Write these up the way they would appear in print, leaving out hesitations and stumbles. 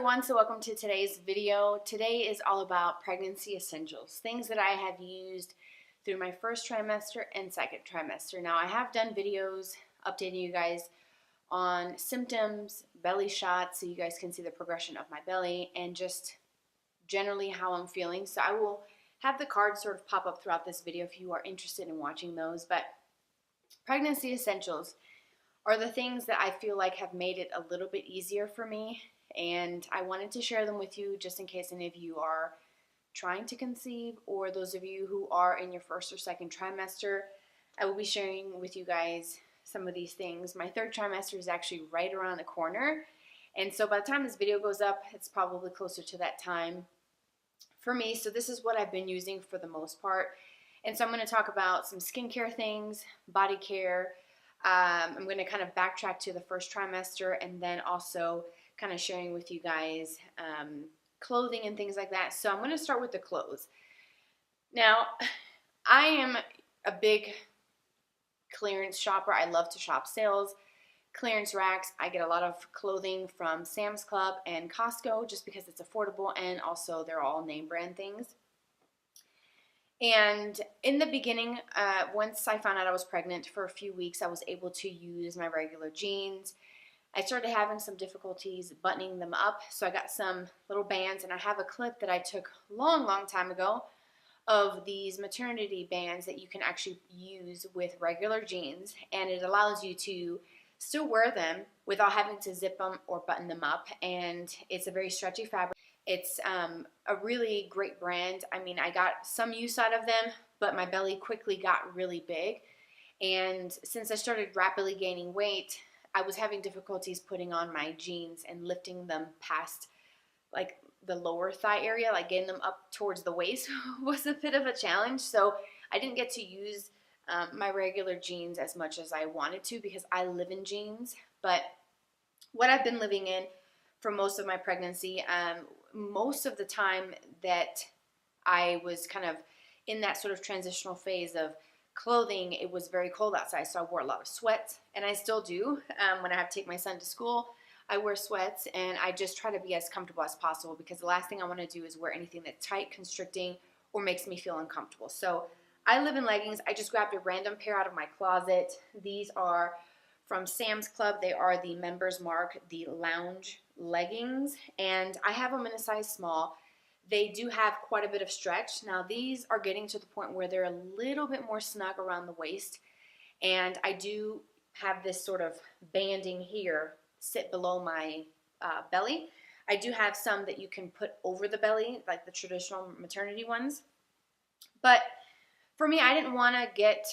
everyone, so welcome to today's video. Today is all about pregnancy essentials, things that I have used through my first trimester and second trimester. Now I have done videos updating you guys on symptoms, belly shots, so you guys can see the progression of my belly and just generally how I'm feeling. So I will have the cards sort of pop up throughout this video if you are interested in watching those. But pregnancy essentials are the things that I feel like have made it a little bit easier for me, and I wanted to share them with you just in case any of you are trying to conceive, or those of you who are in your first or second trimester. I will be sharing with you guys some of these things. My third trimester is actually right around the corner, and so by the time this video goes up, it's probably closer to that time for me. So this is what I've been using for the most part, and so I'm going to talk about some skincare things, body care. I'm going to kind of backtrack to the first trimester and then also kind of sharing with you guys clothing and things like that. So I'm going to start with the clothes. Now, I am a big clearance shopper. I love to shop sales, clearance racks. I get a lot of clothing from Sam's Club and Costco just because it's affordable, and also they're all name brand things. And in the beginning, once I found out I was pregnant for a few weeks, I was able to use my regular jeans. I started having some difficulties buttoning them up, so I got some little bands, and I have a clip that I took a long time ago of these maternity bands that you can actually use with regular jeans, and it allows you to still wear them without having to zip them or button them up, and it's a very stretchy fabric. It's a really great brand. I mean, I got some use out of them, but my belly quickly got really big. And since I started rapidly gaining weight, I was having difficulties putting on my jeans and lifting them past like the lower thigh area, like getting them up towards the waist was a bit of a challenge. So I didn't get to use my regular jeans as much as I wanted to because I live in jeans. But what I've been living in for most of my pregnancy, most of the time that I was kind of in that sort of transitional phase of clothing, it was very cold outside, so I wore a lot of sweats, and I still do. When I have to take my son to school, I wear sweats, and I just try to be as comfortable as possible because the last thing I want to do is wear anything that's tight, constricting, or makes me feel uncomfortable. So I live in leggings. I just grabbed a random pair out of my closet. These are from Sam's Club. They are the Members Mark, the lounge leggings, and I have them in a size small. They do have quite a bit of stretch. Now these are getting to the point where they're a little bit more snug around the waist, and I do have this sort of banding here sit below my belly. I do have some that you can put over the belly, like the traditional maternity ones, but for me, I didn't want to get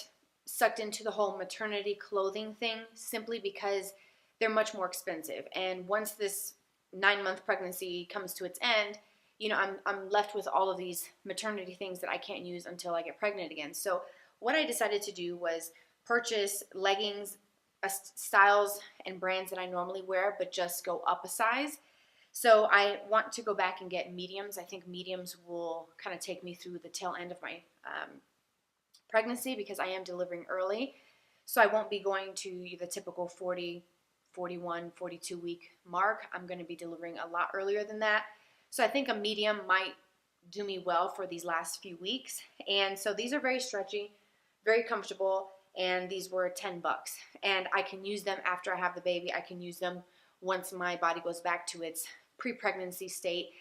sucked into the whole maternity clothing thing simply because they're much more expensive. And once this 9-month pregnancy comes to its end, you know, I'm left with all of these maternity things that I can't use until I get pregnant again. So what I decided to do was purchase leggings, styles and brands that I normally wear, but just go up a size. So I want to go back and get mediums. I think mediums will kind of take me through the tail end of my pregnancy because I am delivering early. So I won't be going to the typical 40, 41, 42 week mark. I'm going to be delivering a lot earlier than that. So I think a medium might do me well for these last few weeks. And so these are very stretchy, very comfortable, and these were $10. And I can use them after I have the baby. I can use them once my body goes back to its pre-pregnancy state.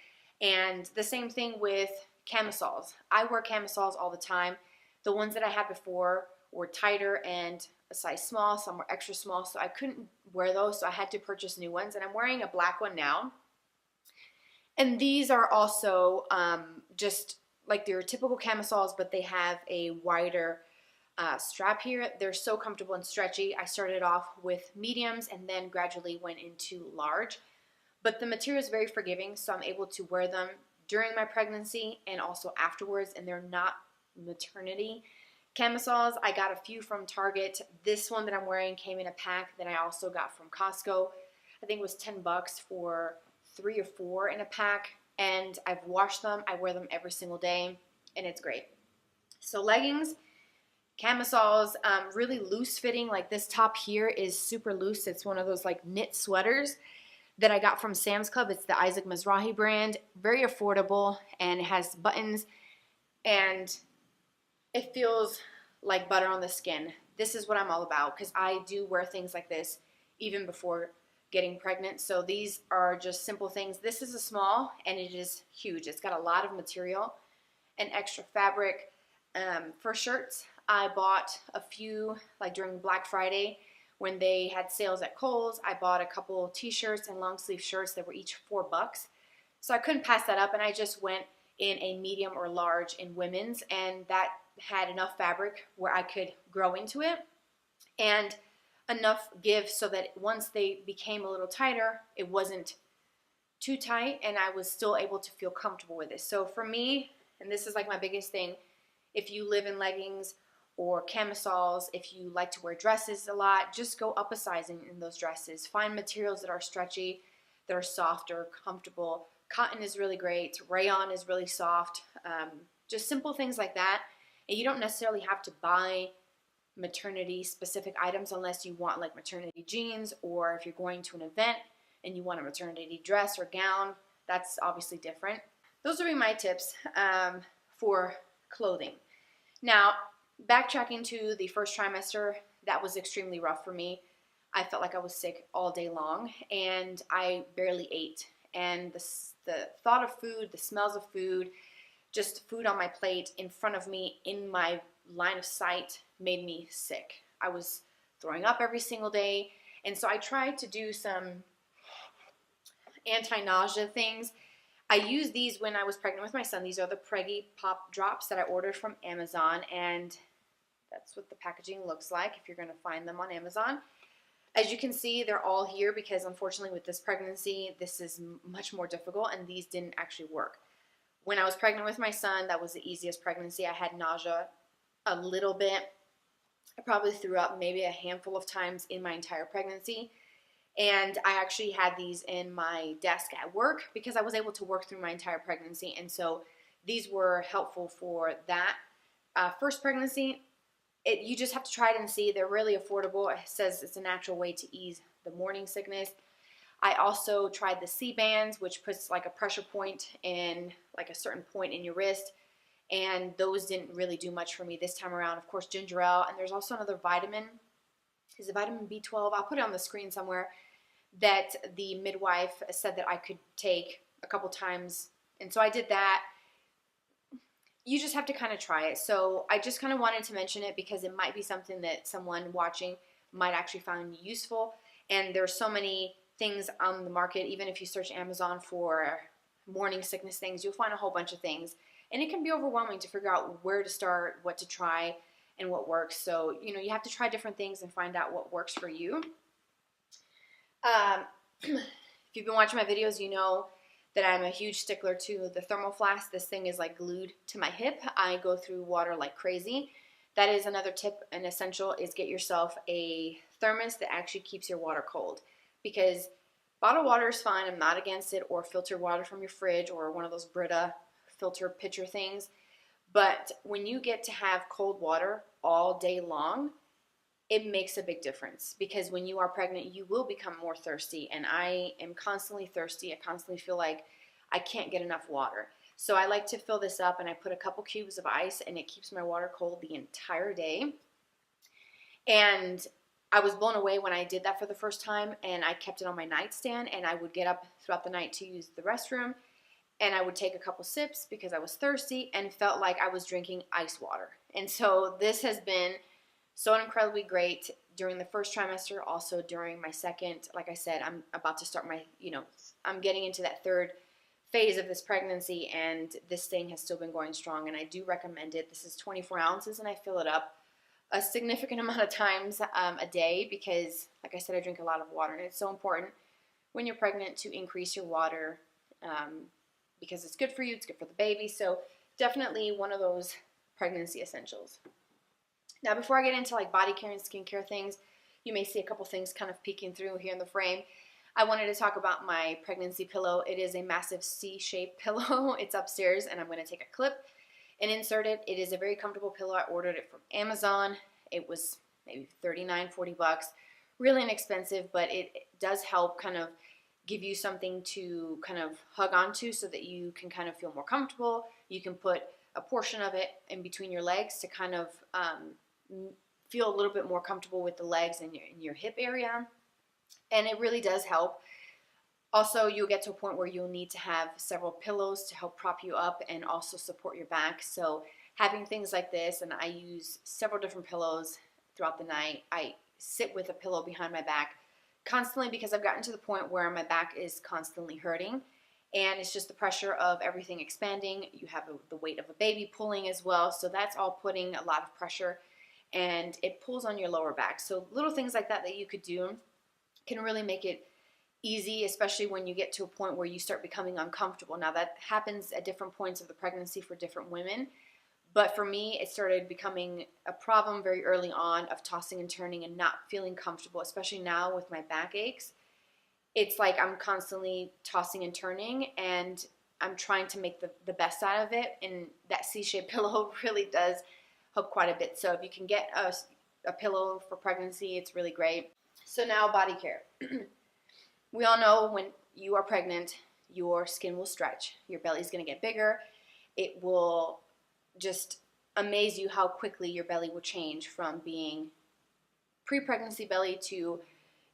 And the same thing with camisoles. I wear camisoles all the time. The ones that I had before were tighter and a size small, some were extra small, so I couldn't wear those, so I had to purchase new ones, and I'm wearing a black one now. And these are also just like their typical camisoles, but they have a wider strap here. They're so comfortable and stretchy. I started off with mediums and then gradually went into large, but the material is very forgiving, so I'm able to wear them during my pregnancy and also afterwards, and they're not maternity camisoles. I got a few from Target. This one that I'm wearing came in a pack that I also got from Costco. I think it was $10 for 3 or 4 in a pack, and I've washed them. I wear them every single day, and it's great. So leggings, camisoles, really loose fitting. Like this top here is super loose. It's one of those like knit sweaters. that I got from Sam's Club. It's the Isaac Mizrahi brand. Very affordable, and it has buttons, and it feels like butter on the skin. This is what I'm all about, because I do wear things like this even before getting pregnant. So these are just simple things. This is a small, and it is huge. It's got a lot of material and extra fabric. For shirts, I bought a few, like during Black Friday when they had sales at Kohl's. I bought a couple t-shirts and long sleeve shirts that were each $4. So I couldn't pass that up, and I just went in a medium or large in women's, and that had enough fabric where I could grow into it and enough give so that once they became a little tighter, it wasn't too tight, and I was still able to feel comfortable with it. So for me, and this is like my biggest thing, if you live in leggings or camisoles, if you like to wear dresses a lot, just go up a size in those dresses. Find materials that are stretchy, that are softer, comfortable. Cotton is really great. Rayon is really soft. Just simple things like that. And you don't necessarily have to buy maternity specific items unless you want like maternity jeans, or if you're going to an event and you want a maternity dress or gown, that's obviously different. Those would be my tips for clothing. Now, backtracking to the first trimester, that was extremely rough for me. I felt like I was sick all day long, and I barely ate. And the thought of food, the smells of food, just food on my plate in front of me in my line of sight made me sick. I was throwing up every single day, and so I tried to do some anti-nausea things. I used these when I was pregnant with my son. These are the Preggie Pop Drops that I ordered from Amazon, and that's what the packaging looks like if you're going to find them on Amazon. As you can see, they're all here because unfortunately with this pregnancy, this is much more difficult, and these didn't actually work. When I was pregnant with my son, that was the easiest pregnancy. I had nausea a little bit. I probably threw up maybe a handful of times in my entire pregnancy. And I actually had these in my desk at work because I was able to work through my entire pregnancy. And so these were helpful for that. First pregnancy, you just have to try it and see. They're really affordable. It says it's a natural way to ease the morning sickness. I also tried the C-bands, which puts like a pressure point in like a certain point in your wrist. And those didn't really do much for me this time around. Of course, ginger ale. And there's also another vitamin. Is it vitamin B12? I'll put it on the screen somewhere. That the midwife said that I could take a couple times. And so I did that. You just have to kind of try it. So I just kind of wanted to mention it because it might be something that someone watching might actually find useful. And there's so many things on the market. Even if you search Amazon for morning sickness things, you'll find a whole bunch of things. And it can be overwhelming to figure out where to start, what to try, and what works. So, you know, you have to try different things and find out what works for you. If you've been watching my videos, you know that I'm a huge stickler to the thermal flask. This thing is like glued to my hip. I go through water like crazy. That is another tip and essential, is get yourself a thermos that actually keeps your water cold. Because bottled water is fine, I'm not against it, or filtered water from your fridge or one of those Brita filter pitcher things. But when you get to have cold water all day long, it makes a big difference, because when you are pregnant, you will become more thirsty, and I am constantly thirsty. I constantly feel like I can't get enough water. So I like to fill this up, and I put a couple cubes of ice, and it keeps my water cold the entire day. And I was blown away when I did that for the first time, and I kept it on my nightstand, and I would get up throughout the night to use the restroom, and I would take a couple sips because I was thirsty and felt like I was drinking ice water. And so this has been so incredibly great during the first trimester, also during my second. Like I said, I'm about to start my, I'm getting into that third phase of this pregnancy, and this thing has still been going strong, and I do recommend it. This is 24 ounces, and I fill it up a significant amount of times a day because, like I said, I drink a lot of water, and it's so important when you're pregnant to increase your water because it's good for you, it's good for the baby. So definitely one of those pregnancy essentials. Now, before I get into like body care and skincare things, you may see a couple things kind of peeking through here in the frame. I wanted to talk about my pregnancy pillow. It is a massive C-shaped pillow. It's upstairs, and I'm going to take a clip and insert it. It is a very comfortable pillow. I ordered it from Amazon. It was maybe $39, $40. Really inexpensive, but it does help kind of give you something to kind of hug onto so that you can kind of feel more comfortable. You can put a portion of it in between your legs to kind of feel a little bit more comfortable with the legs and your hip area. And it really does help. Also, you'll get to a point where you'll need to have several pillows to help prop you up and also support your back. So having things like this, and I use several different pillows throughout the night. I sit with a pillow behind my back constantly because I've gotten to the point where my back is constantly hurting. And it's just the pressure of everything expanding. You have the weight of a baby pulling as well. So that's all putting a lot of pressure, and it pulls on your lower back. So little things like that that you could do can really make it easy, especially when you get to a point where you start becoming uncomfortable. Now that happens at different points of the pregnancy for different women. But for me, it started becoming a problem very early on of tossing and turning and not feeling comfortable, especially now with my back aches. It's like I'm constantly tossing and turning, and I'm trying to make the best out of it, and that C-shaped pillow really does help quite a bit. So if you can get a pillow for pregnancy, it's really great. So now body care. We all know when you are pregnant, your skin will stretch. Your belly's going to get bigger. It will just amaze you how quickly your belly will change from being pre-pregnancy belly to,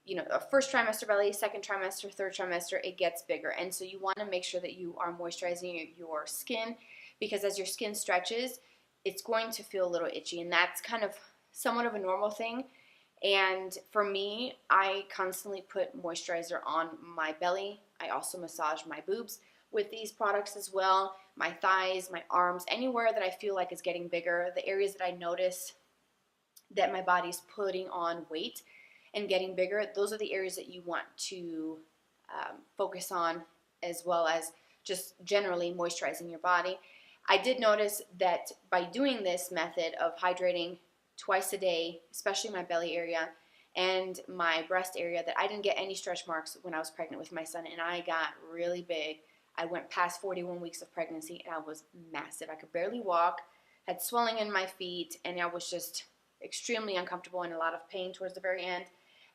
you know, a first trimester belly, second trimester, third trimester. It gets bigger. And so you want to make sure that you are moisturizing your skin, because as your skin stretches, it's going to feel a little itchy, and that's kind of somewhat of a normal thing. And for me, I constantly put moisturizer on my belly. I also massage my boobs with these products as well, my thighs, my arms, anywhere that I feel like is getting bigger, the areas that I notice that my body's putting on weight and getting bigger, those are the areas that you want to focus on, as well as just generally moisturizing your body. I did notice that by doing this method of hydrating twice a day, especially my belly area and my breast area, that I didn't get any stretch marks when I was pregnant with my son, and I got really big. I went past 41 weeks of pregnancy, and I was massive. I could barely walk, had swelling in my feet, and I was just extremely uncomfortable and a lot of pain towards the very end.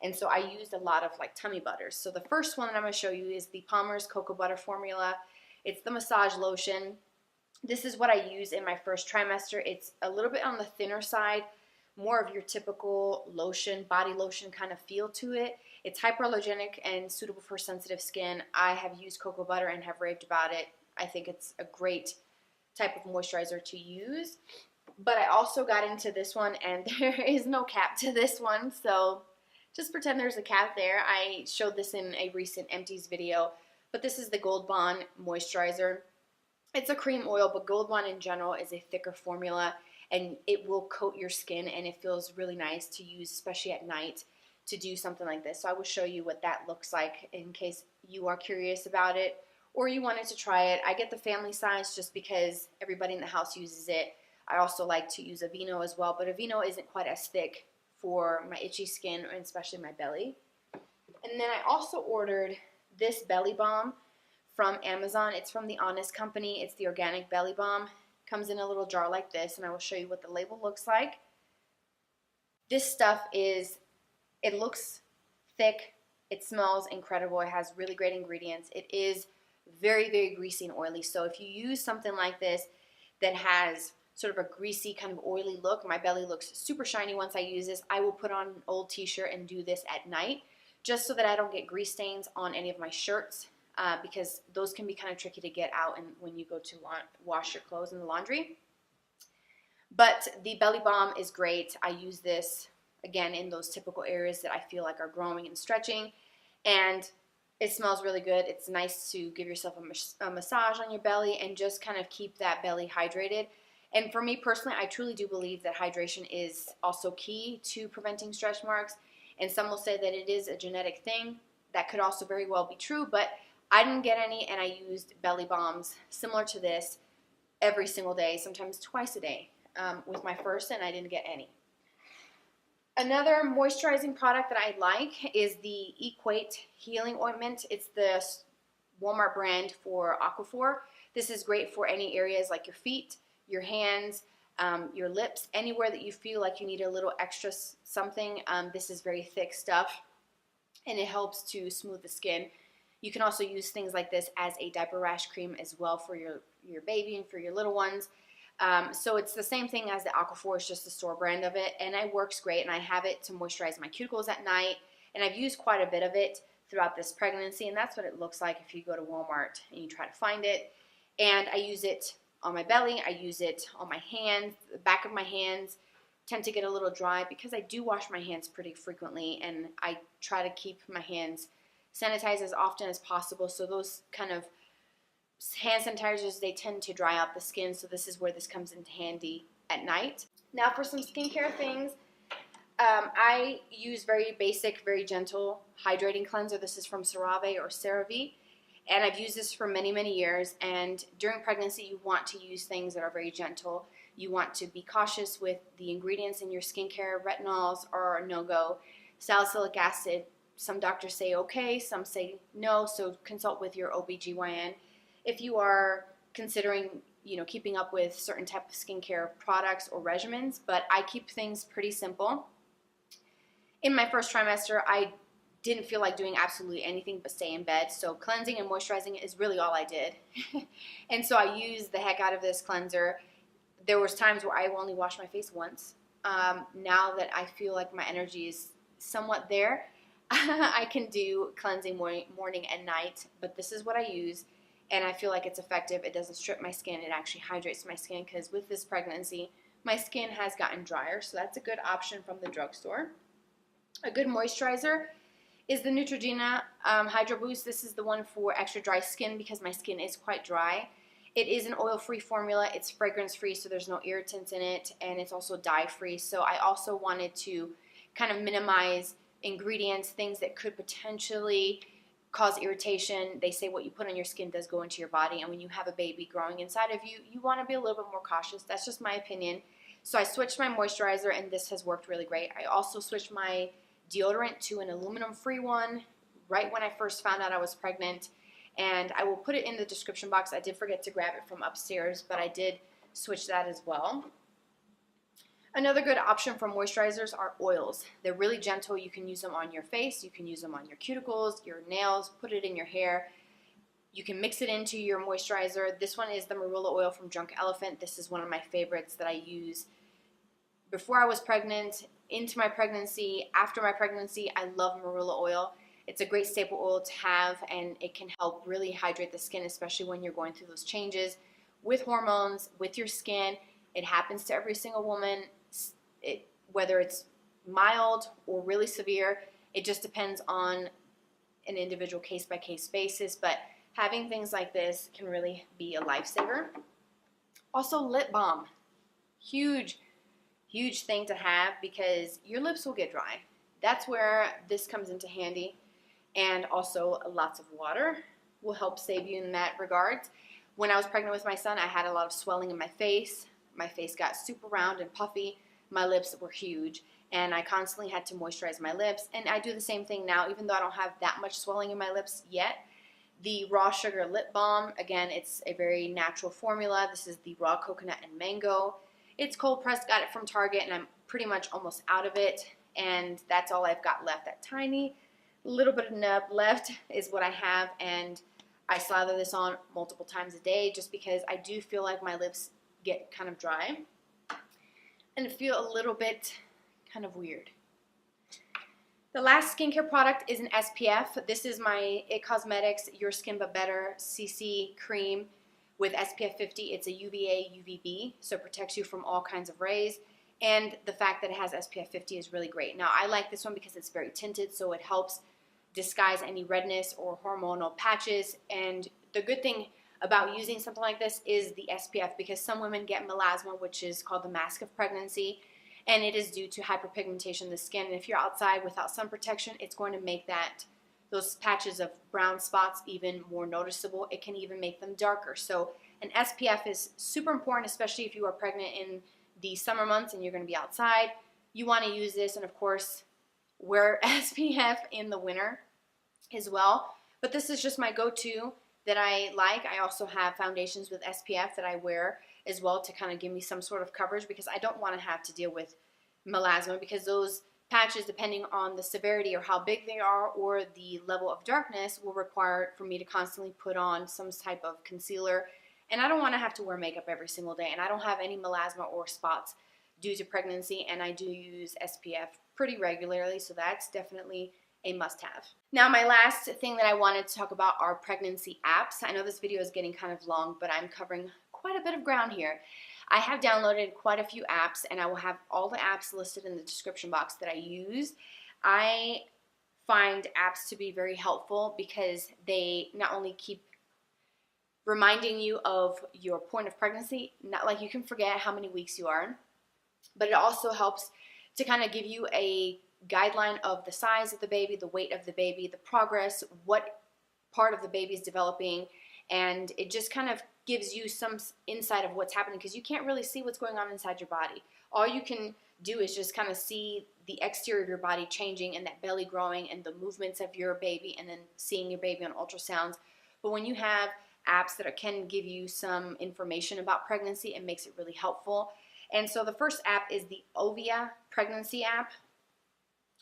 And so I used a lot of like tummy butters. So the first one that I'm going to show you is the Palmer's Cocoa Butter Formula. It's the massage lotion. This is what I use in my first trimester. It's a little bit on the thinner side, more of your typical lotion, body lotion kind of feel to it. It's hyperallergenic and suitable for sensitive skin. I have used cocoa butter and have raved about it. I think it's a great type of moisturizer to use. But I also got into this one, and there is no cap to this one, so just pretend there's a cap there. I showed this in a recent Empties video, but this is the Gold Bond moisturizer. It's a cream oil, but Gold Bond in general is a thicker formula, and it will coat your skin, and it feels really nice to use, especially at night, to do something like this. So I will show you what that looks like in case you are curious about it or you wanted to try it. I get the family size just because everybody in the house uses it. I also like to use Aveeno as well, but Aveeno isn't quite as thick for my itchy skin, and especially my belly. And then I also ordered this belly balm from Amazon. It's from the Honest Company. It's the organic belly balm. Comes in a little jar like this, and I will show you what the label looks like. This stuff is, it looks thick, it smells incredible, it has really great ingredients. It is very, very greasy and oily, so if you use something like this that has sort of a greasy kind of oily look, my belly looks super shiny once I use this. I will put on an old t-shirt and do this at night just so that I don't get grease stains on any of my shirts, because those can be kind of tricky to get out and when you go to wash your clothes in the laundry. But the belly balm is great. I use this again in those typical areas that I feel like are growing and stretching, and it smells really good. It's nice to give yourself a massage on your belly and just kind of keep that belly hydrated. And for me personally, I truly do believe that hydration is also key to preventing stretch marks, and some will say that it is a genetic thing. That could also very well be true, but I didn't get any, and I used belly balms similar to this every single day, sometimes twice a day with my first, and I didn't get any. Another moisturizing product that I like is the Equate Healing Ointment. It's the Walmart brand for Aquaphor. This is great for any areas like your feet, your hands, your lips, anywhere that you feel like you need a little extra something. This is very thick stuff, and it helps to smooth the skin. You can also use things like this as a diaper rash cream as well for your baby and for your little ones. So it's the same thing as the Aquaphor, it's just the store brand of it, and it works great, and I have it to moisturize my cuticles at night, and I've used quite a bit of it throughout this pregnancy, and that's what it looks like if you go to Walmart and you try to find it. And I use it on my belly, I use it on my hands, the back of my hands tend to get a little dry because I do wash my hands pretty frequently, and I try to keep my hands sanitized as often as possible, so those kind of hand sanitizers, they tend to dry out the skin, so this is where this comes in handy at night. Now for some skincare things, I use very basic, very gentle hydrating cleanser. This is from CeraVe or CeraVe, and I've used this for many, many years, and during pregnancy you want to use things that are very gentle. You want to be cautious with the ingredients in your skincare. Retinols are a no-go. Salicylic acid, some doctors say okay, some say no, so consult with your OBGYN if you are considering, keeping up with certain type of skincare products or regimens, but I keep things pretty simple. In my first trimester, I didn't feel like doing absolutely anything but stay in bed, so cleansing and moisturizing is really all I did. And so I used the heck out of this cleanser. There was times where I only washed my face once. Now that I feel like my energy is somewhat there, I can do cleansing morning and night, but this is what I use. And I feel like it's effective. It doesn't strip my skin. It actually hydrates my skin, because with this pregnancy, my skin has gotten drier. So that's a good option from the drugstore. A good moisturizer is the Neutrogena Hydro Boost. This is the one for extra dry skin because my skin is quite dry. It is an oil-free formula. It's fragrance-free, so there's no irritants in it. And it's also dye-free. So I also wanted to kind of minimize ingredients, things that could potentially cause irritation. They say what you put on your skin does go into your body, and when you have a baby growing inside of you, you want to be a little bit more cautious. That's just my opinion. So I switched my moisturizer, and this has worked really great. I also switched my deodorant to an aluminum-free one right when I first found out I was pregnant, and I will put it in the description box. I did forget to grab it from upstairs, but I did switch that as well. Another good option for moisturizers are oils. They're really gentle. You can use them on your face. You can use them on your cuticles, your nails, put it in your hair. You can mix it into your moisturizer. This one is the marula oil from Drunk Elephant. This is one of my favorites that I use before I was pregnant, into my pregnancy, after my pregnancy. I love marula oil. It's a great staple oil to have, and it can help really hydrate the skin, especially when you're going through those changes with hormones, with your skin. It happens to every single woman. Whether it's mild or really severe, it just depends on an individual case-by-case basis, but having things like this can really be a lifesaver. Also, lip balm. Huge, huge thing to have because your lips will get dry. That's where this comes into handy, and also lots of water will help save you in that regard. When I was pregnant with my son, I had a lot of swelling in my face. My face got super round and puffy. My lips were huge, and I constantly had to moisturize my lips, and I do the same thing now, even though I don't have that much swelling in my lips yet. The Raw Sugar Lip Balm, again, it's a very natural formula. This is the raw coconut and mango. It's cold pressed, got it from Target, and I'm pretty much almost out of it, and that's all I've got left. That tiny little bit of nub left is what I have, and I slather this on multiple times a day just because I do feel like my lips get kind of dry and feel a little bit kind of weird. The last skincare product is an SPF. This is my IT Cosmetics Your Skin But Better CC Cream with SPF 50. It's a UVA, UVB, so it protects you from all kinds of rays. And the fact that it has SPF 50 is really great. Now, I like this one because it's very tinted, so it helps disguise any redness or hormonal patches. And the good thing about using something like this is the SPF, because some women get melasma, which is called the mask of pregnancy, and it is due to hyperpigmentation of the skin. And if you're outside without sun protection, it's going to make those patches of brown spots even more noticeable. It can even make them darker. So an SPF is super important, especially if you are pregnant in the summer months and you're going to be outside. You want to use this, and of course, wear SPF in the winter as well. But this is just my go-to that I like. I also have foundations with SPF that I wear as well to kind of give me some sort of coverage, because I don't want to have to deal with melasma, because those patches, depending on the severity or how big they are or the level of darkness, will require for me to constantly put on some type of concealer. And I don't want to have to wear makeup every single day. And I don't have any melasma or spots due to pregnancy, and I do use SPF pretty regularly, so that's definitely a must-have. Now, my last thing that I wanted to talk about are pregnancy apps. I know this video is getting kind of long, but I'm covering quite a bit of ground here. I have downloaded quite a few apps, and I will have all the apps listed in the description box that I use. I find apps to be very helpful because they not only keep reminding you of your point of pregnancy, not like you can forget how many weeks you are, but it also helps to kind of give you a guideline of the size of the baby, the weight of the baby, the progress, what part of the baby is developing, and it just kind of gives you some insight of what's happening, because you can't really see what's going on inside your body. All you can do is just kind of see the exterior of your body changing and that belly growing and the movements of your baby, and then seeing your baby on ultrasounds. But when you have apps that can give you some information about pregnancy, it makes it really helpful. And so the first app is the Ovia Pregnancy app,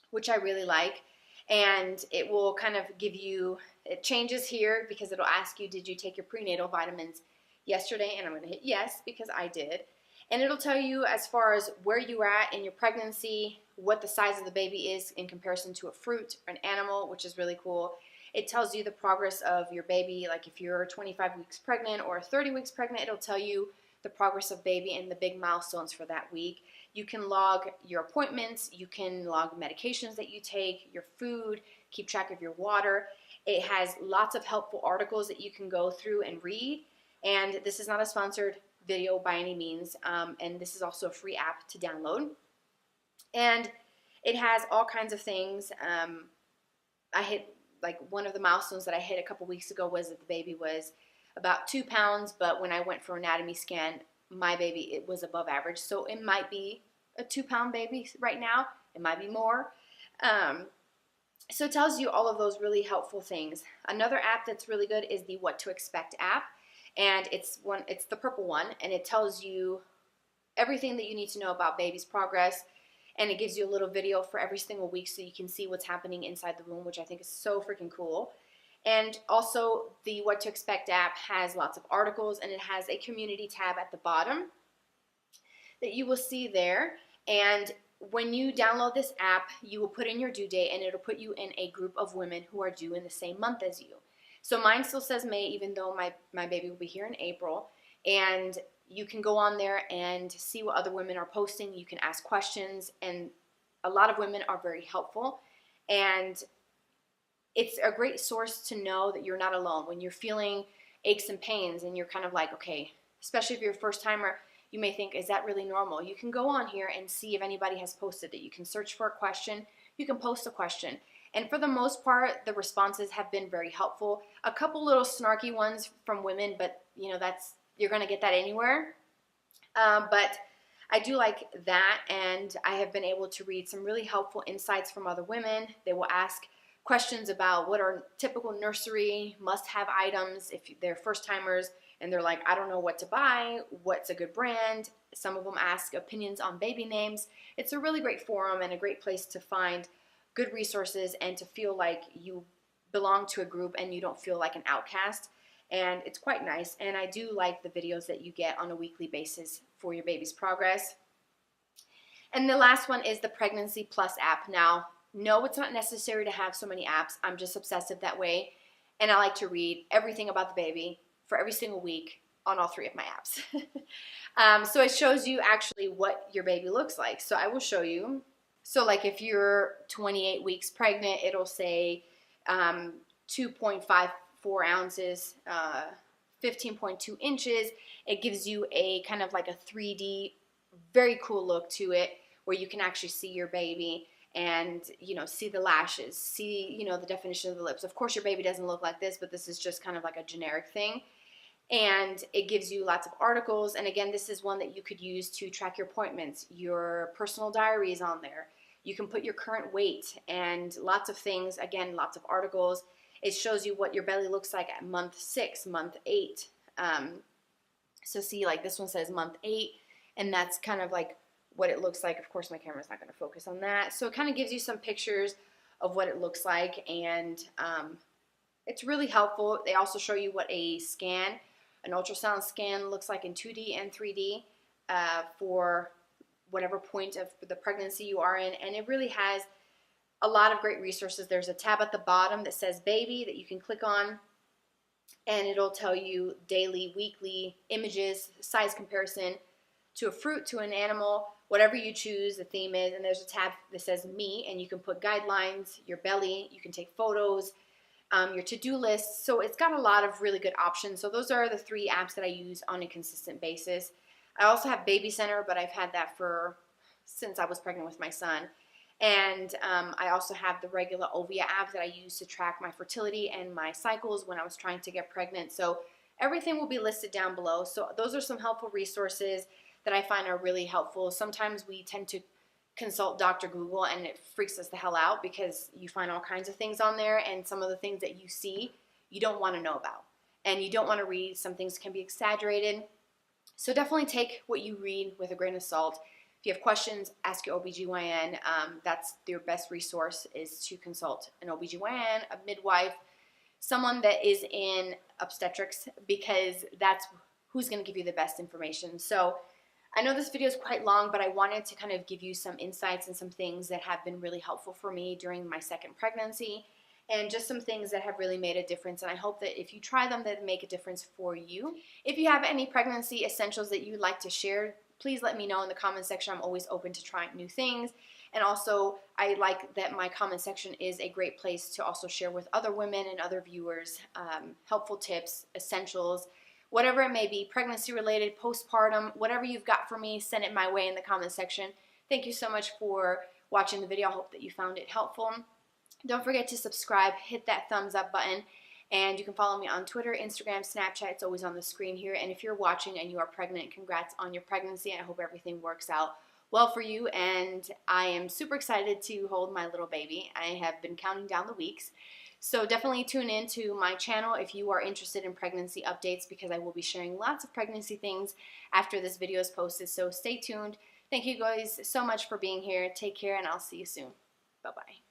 which I really like. And it will kind of give you, it changes here because it'll ask you, did you take your prenatal vitamins yesterday? And I'm going to hit yes because I did. And it'll tell you as far as where you are at in your pregnancy, what the size of the baby is in comparison to a fruit or an animal, which is really cool. It tells you the progress of your baby, like if you're 25 weeks pregnant or 30 weeks pregnant, it'll tell you the progress of baby and the big milestones for that week. You can log your appointments, you can log medications that you take, your food, keep track of your water. It has lots of helpful articles that you can go through and read. And this is not a sponsored video by any means, and this is also a free app to download. And it has all kinds of things. I hit, like, one of the milestones that I hit a couple weeks ago was that the baby was about 2 pounds, but when I went for anatomy scan, my baby, it was above average. So it might be a 2-pound baby right now. It might be more. So it tells you all of those really helpful things. Another app that's really good is the What to Expect app. And it's the purple one, and it tells you everything that you need to know about baby's progress. And it gives you a little video for every single week so you can see what's happening inside the womb, which I think is so freaking cool. And also, the What to Expect app has lots of articles, and it has a community tab at the bottom that you will see there. And when you download this app, you will put in your due date, and it'll put you in a group of women who are due in the same month as you. So mine still says May, even though my baby will be here in April. And you can go on there and see what other women are posting. You can ask questions, and a lot of women are very helpful. And it's a great source to know that you're not alone. When you're feeling aches and pains and you're kind of like, okay, especially if you're a first timer, you may think, is that really normal? You can go on here and see if anybody has posted it. You can search for a question. You can post a question. And for the most part, the responses have been very helpful. A couple little snarky ones from women, but you know, you're going to get that anywhere. But I do like that, and I have been able to read some really helpful insights from other women. They will ask questions about what are typical nursery must-have items if they're first-timers and they're like, I don't know what to buy, what's a good brand. Some of them ask opinions on baby names. It's a really great forum and a great place to find good resources and to feel like you belong to a group and you don't feel like an outcast. And it's quite nice, and I do like the videos that you get on a weekly basis for your baby's progress. And the last one is the Pregnancy Plus app. Now, no, it's not necessary to have so many apps. I'm just obsessive that way, and I like to read everything about the baby for every single week on all 3 of my apps. So it shows you actually what your baby looks like. So I will show you. So like if you're 28 weeks pregnant, it'll say 2.54 ounces, 15.2 inches. It gives you a kind of like a 3D, very cool look to it, where you can actually see your baby and, you know, see the lashes, see, you know, the definition of the lips. Of course, your baby doesn't look like this, but this is just kind of like a generic thing. And it gives you lots of articles. And again, this is one that you could use to track your appointments. Your personal diary is on there. You can put your current weight and lots of things. Again, lots of articles. It shows you what your belly looks like at month 6, month 8. So see, like this one says month 8, and that's kind of like what it looks like. Of course, my camera's not going to focus on that. So it kind of gives you some pictures of what it looks like, and it's really helpful. They also show you what an ultrasound scan looks like in 2D and 3D for whatever point of the pregnancy you are in, and it really has a lot of great resources. There's a tab at the bottom that says baby that you can click on, and it'll tell you daily, weekly images, size comparison to a fruit, to an animal, whatever you choose, the theme is. And there's a tab that says me, and you can put guidelines, your belly, you can take photos, your to-do list. So it's got a lot of really good options. So those are the 3 apps that I use on a consistent basis. I also have Baby Center, but I've had that since I was pregnant with my son. And I also have the regular Ovia app that I use to track my fertility and my cycles when I was trying to get pregnant. So everything will be listed down below. So those are some helpful resources that I find are really helpful. Sometimes we tend to consult Dr. Google, and it freaks us the hell out because you find all kinds of things on there, and some of the things that you see you don't want to know about, and you don't want to read. Some things can be exaggerated. So definitely take what you read with a grain of salt. If you have questions, ask your OBGYN. That's your best resource, is to consult an OBGYN, a midwife, someone that is in obstetrics, because that's who's going to give you the best information. So I know this video is quite long, but I wanted to kind of give you some insights and some things that have been really helpful for me during my second pregnancy, and just some things that have really made a difference. And I hope that if you try them, that make a difference for you. If you have any pregnancy essentials that you'd like to share, please let me know in the comment section. I'm always open to trying new things. And also, I like that my comment section is a great place to also share with other women and other viewers helpful tips, essentials, whatever it may be, pregnancy related, postpartum, whatever you've got for me, send it my way in the comment section. Thank you so much for watching the video. I hope that you found it helpful. Don't forget to subscribe, hit that thumbs up button, and you can follow me on Twitter, Instagram, Snapchat. It's always on the screen here. And if you're watching and you are pregnant, congrats on your pregnancy, and I hope everything works out well for you. And I am super excited to hold my little baby. I have been counting down the weeks. So definitely tune in to my channel if you are interested in pregnancy updates, because I will be sharing lots of pregnancy things after this video is posted. So stay tuned. Thank you guys so much for being here. Take care, and I'll see you soon. Bye-bye.